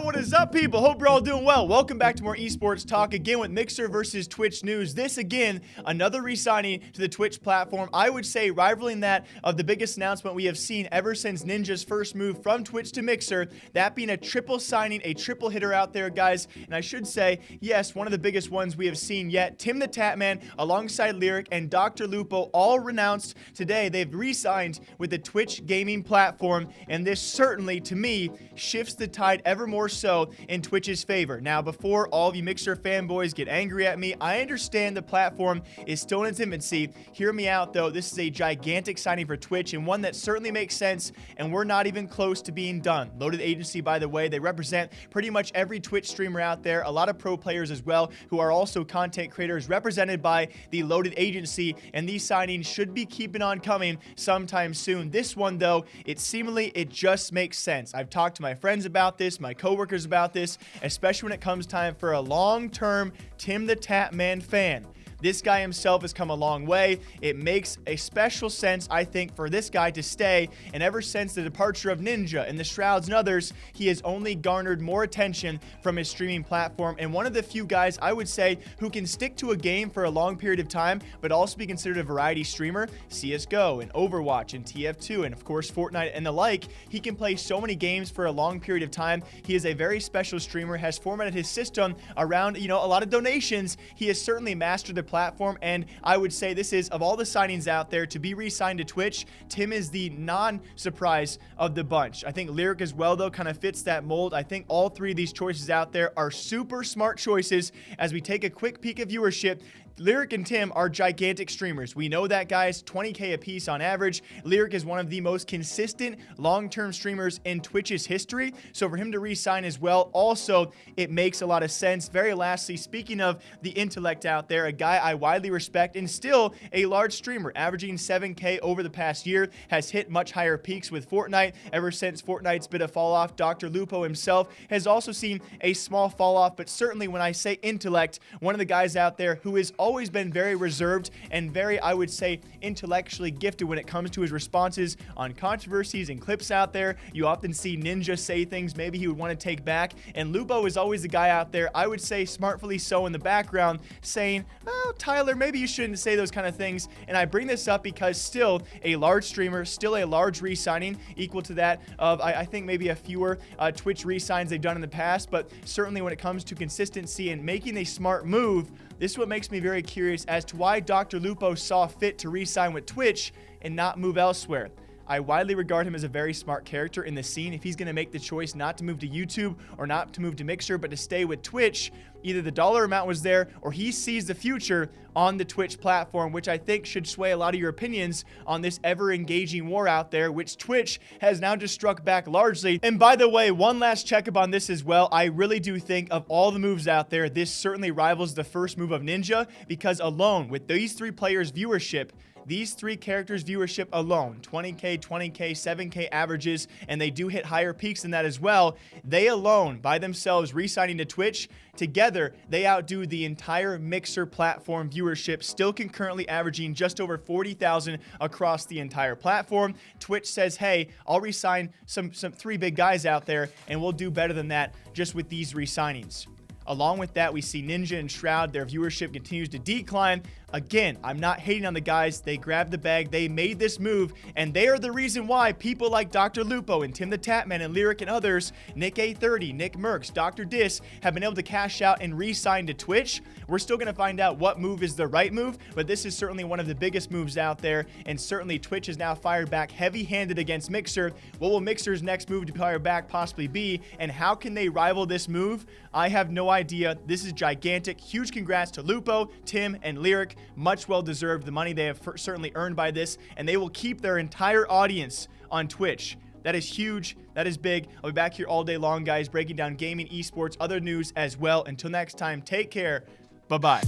What is up, people? Hope you're all doing well. Welcome back to more esports talk, again with Mixer versus Twitch news. This, again, another re-signing to the Twitch platform. I would say rivaling that of the biggest announcement we have seen ever since Ninja's first move from Twitch to Mixer, that being a triple signing, a triple hitter out there, guys. And I should say, yes, one of the biggest ones we have seen yet. Timthetatman, alongside LIRIK and DrLupo, all renounced today. They've re-signed with the Twitch gaming platform, and this certainly, to me, shifts the tide ever more so in Twitch's favor. Now, before all of you Mixer fanboys get angry at me, I understand the platform is still in its infancy. Hear me out, though. This is a gigantic signing for Twitch, and one that certainly makes sense, and we're not even close to being done. Loaded Agency, by the way, they represent pretty much every Twitch streamer out there, a lot of pro players as well, who are also content creators represented by the Loaded Agency, and these signings should be keeping on coming sometime soon. This one, though, it just makes sense. I've talked to my friends about this, my coworkers about this, especially when it comes time for a long-term Timthetatman fan. This guy himself has come a long way. It makes a special sense, I think, for this guy to stay. And ever since the departure of Ninja and the Shrouds and others, he has only garnered more attention from his streaming platform. And one of the few guys, I would say, who can stick to a game for a long period of time, but also be considered a variety streamer. CSGO and Overwatch and TF2 and, of course, Fortnite and the like. He can play so many games for a long period of time. He is a very special streamer, has formatted his system around, a lot of donations. He has certainly mastered the platform, and I would say this is, of all the signings out there to be re-signed to Twitch, Tim is the non-surprise of the bunch. I think LIRIK as well, though, kind of fits that mold. I think all three of these choices out there are super smart choices. As we take a quick peek at viewership, LIRIK and Tim are gigantic streamers. We know that, guys. 20K a piece on average. LIRIK is one of the most consistent long-term streamers in Twitch's history. So for him to re-sign as well, also, it makes a lot of sense. Very lastly, speaking of the intellect out there, a guy I widely respect and still a large streamer, averaging 7K over the past year, has hit much higher peaks with Fortnite. Ever since Fortnite's bit of fall off, DrLupo himself has also seen a small fall off, but certainly when I say intellect, one of the guys out there who is always been very reserved and very, I would say, intellectually gifted when it comes to his responses on controversies and clips out there. You often see Ninja say things maybe he would want to take back, and Lupo is always the guy out there, I would say smartfully so in the background, saying, well, Tyler, maybe you shouldn't say those kind of things. And I bring this up because still a large streamer, still a large re-signing, equal to that of, I think, maybe a fewer Twitch re-signs they've done in the past, but certainly when it comes to consistency and making a smart move, this is what makes me very curious as to why DrLupo saw fit to re-sign with Twitch and not move elsewhere. I widely regard him as a very smart character in the scene. If he's going to make the choice not to move to YouTube or not to move to Mixer, but to stay with Twitch, either the dollar amount was there or he sees the future on the Twitch platform, which I think should sway a lot of your opinions on this ever-engaging war out there, which Twitch has now just struck back largely. And by the way, one last checkup on this as well. I really do think of all the moves out there, this certainly rivals the first move of Ninja, because alone with these three players' viewership, these three characters' viewership alone, 20K, 7K averages, and they do hit higher peaks than that as well. They alone, by themselves, re-signing to Twitch, together, they outdo the entire Mixer platform viewership, still concurrently averaging just over 40,000 across the entire platform. Twitch says, hey, I'll re-sign some three big guys out there, and we'll do better than that just with these re-signings. Along with that, we see Ninja and Shroud, their viewership continues to decline. Again, I'm not hating on the guys. They grabbed the bag. They made this move, and they are the reason why people like DrLupo and Timthetatman and LIRIK and others, Nick A30, Nick Mercs, Dr. Dis, have been able to cash out and re-sign to Twitch. We're still going to find out what move is the right move, but this is certainly one of the biggest moves out there, and certainly Twitch has now fired back heavy-handed against Mixer. What will Mixer's next move to fire back possibly be, and how can they rival this move? I have no idea. This is gigantic. Huge congrats to Lupo, Tim, and LIRIK. Much well deserved. The money they have certainly earned by this, and they will keep their entire audience on Twitch. That is huge. That is big. I'll be back here all day long, guys, breaking down gaming, esports, other news as well. Until next time, take care. Bye-bye.